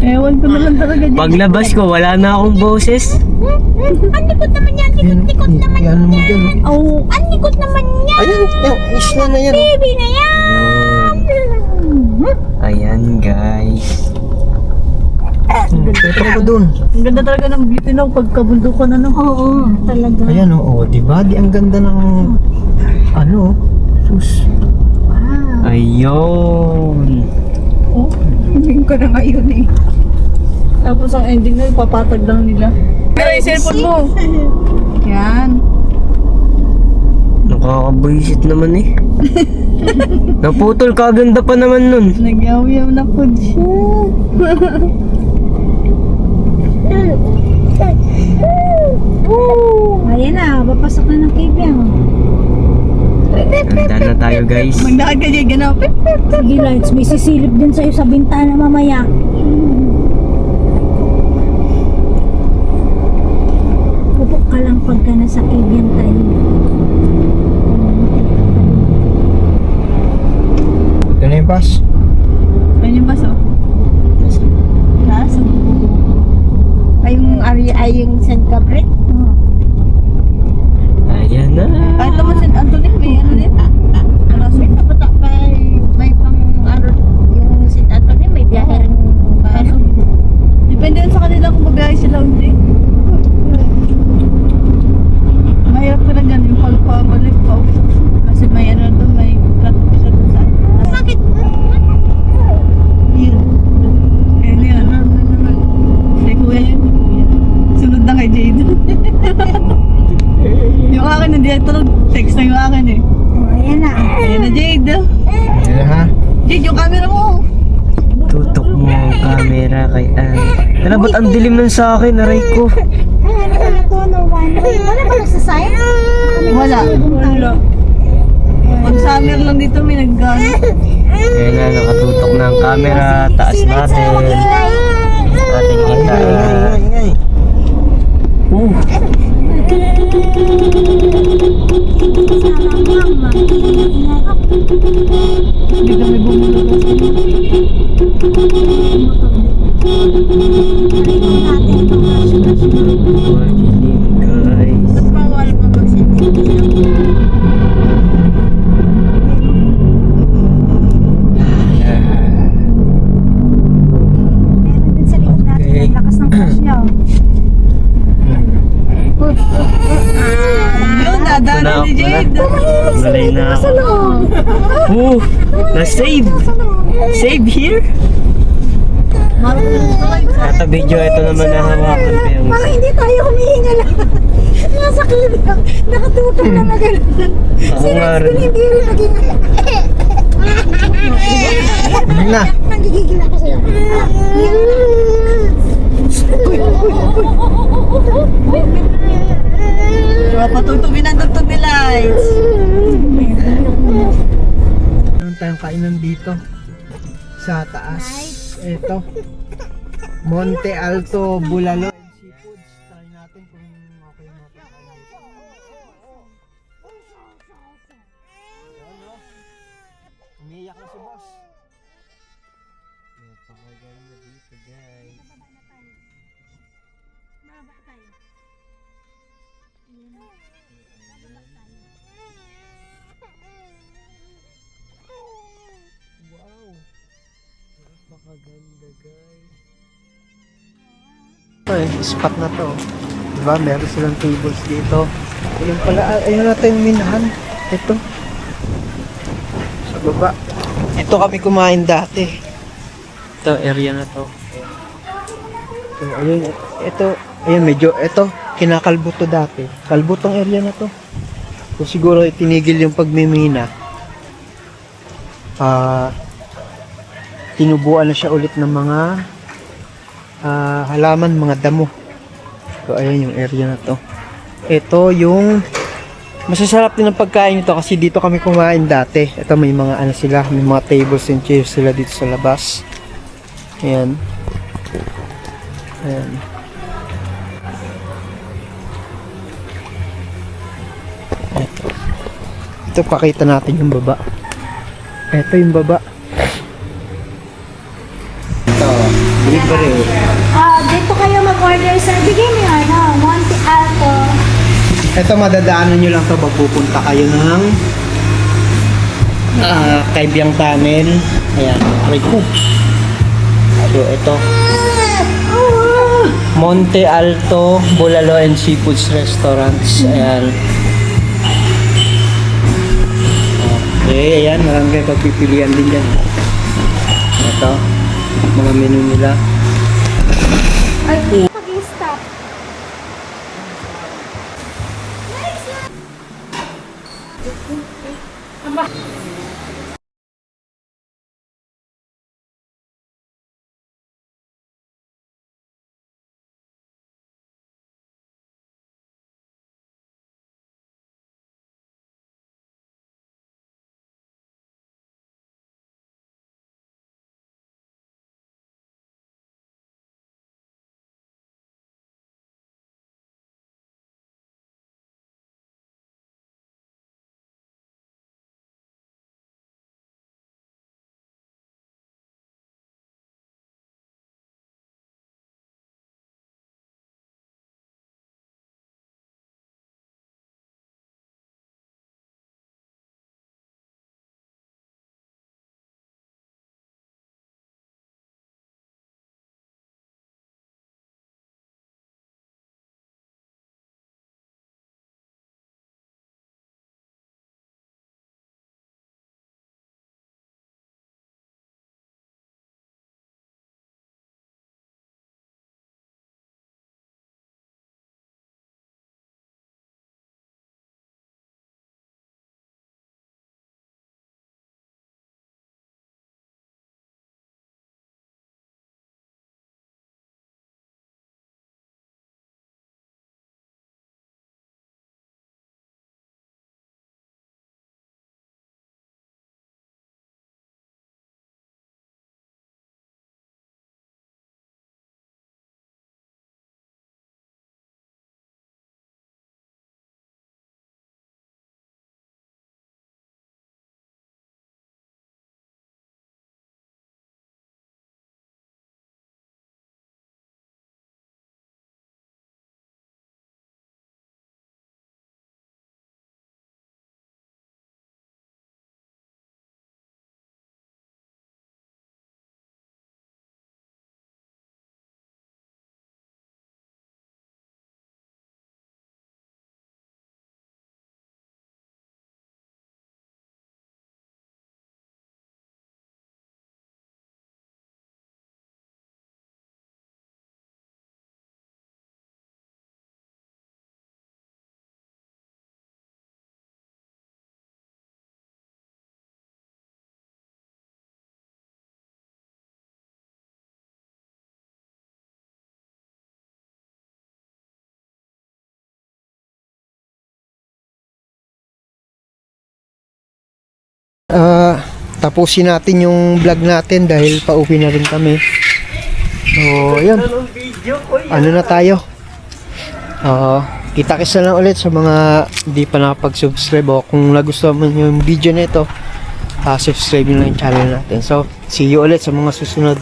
Ewan ko na lang talaga dyan. Paglabas ko, wala na akong boses. Ang likod naman yan, likod naman Yan mo dyan. Oh, ang likod naman yan. Ayun, yan. Isla na yan. Baby na yan. Ayan guys. Pwede ko dun. Ang ganda talaga ng beauty ng pagkabundukan na no. Oo, talaga. Ayan o, diba? Di ang ganda ng ano, sus. Wow. Ayun. Oh, hindi ko na ngayon eh. Tapos ang ending na ipapatag lang nila. Pero yung cellphone mo. Yan. Nakakabuisit naman eh. Naputol, kaganda pa naman nun. Nagyaw-yaw na po siya. Ayan na, papasok na ng cave yan. Handa na tayo guys. Maglakad ka dyan, gano'n. Sige, Lights, may sisilip din sa'yo sa bintana mamaya. Pupok ka lang pagka nasa cave yan tayo. Ito na yung pass. Ayun yung baso. Taas. Ay yung San Gabriel? Ayan na. Kahit naman St. Anthony, may ano din. Ano sa May pang ano, yung St. Anthony, may biyahe rin baso. Depende yun sa kanila kung mabiyahe sila o hindi. Mahirap ka na dyan yung pagpabalik pa. Kasi may ano doon, may flat siya doon sa Bakit? Yun. Kaya yan. Hindi kuya yun. Sunod na kay Jade. Yung akin hindi ito text na yung akin eh. Oh, ayan na. Ayan na Jade. Ayan na ha. Jade, yung camera mo. Tutok mo ang camera kay Ann. Tala, ba't ang dilim nun sa akin? Aray ko. Ano ba na to? No one. Wala ba nagsasayang? Wala. Wala. Pag summer lang dito may nag-gano. Ayan na, nakatutok na ang camera. Taas natin. Ating kita. Ingay. Hindi kami bumulog. Guys. Bawal pa Meron din sa likod natin. Okay. Ang lakas ng push niya. Yun, nadaan ni Jade. Malay na ako. Na-save. Save here? Ito video, ito naman na hawakan ko yung Parang hindi tayo humihinga lang. Nasa kilid lang. Nakatutok na na gano'n. ako nga rin. Hindi rin naging... Ayan na. Nagigigil ako sa'yo. Patutugin ang tugtog ni Lights. Meron tayong kainan dito sa taas. Ito. Monte Alto Bulalo and Seafoods. Try natin kung okay mo. Umiiyak na si boss. Napakaganda dito guys. Wow. Napakaganda guys. Ito spot na to. Diba, meron silang tables dito. Ayun pala, ayun na tayong minahan. Ito. Sa baba. Ito kami kumain dati. Ito, area na to. So, ayun, ito, ayun medyo, ito, kinakalbo to dati. Kalbo tong area na to. So, siguro itinigil yung pagmimina. Tinubuan na siya ulit ng mga halaman, mga damo. So, ayun yung area na to. Ito yung masasarap din ang pagkain nito kasi dito kami kumain dati. Ito may mga ano sila, may mga tables and chairs sila dito sa labas. Ayan. Ayan. Ito pakita natin yung baba. Ito yung baba. Ito. Dito libre. Dito kayo mag-order, sir. Bigay mo yung Monte Alto. Ito, madadaanan nyo lang to pag pupunta kayo ng Kaibiyang Tunnel. Ayan, aray ko. So, ito. Monte Alto Bulalo and Seafoods Restaurants. Ayan. Okay, ayan. Marami kayo pagpipilian din dyan. Ito, mga menu nila. Ay, pag-stop. Tapusin natin yung vlog natin dahil pauwi na rin kami. So, ayun. Ano na tayo? Kita-kits na lang ulit sa mga hindi pa nakapag-subscribe o kung nagustuhan mo yung video na ito, subscribe nyo lang yung channel natin. So, see you ulit sa mga susunod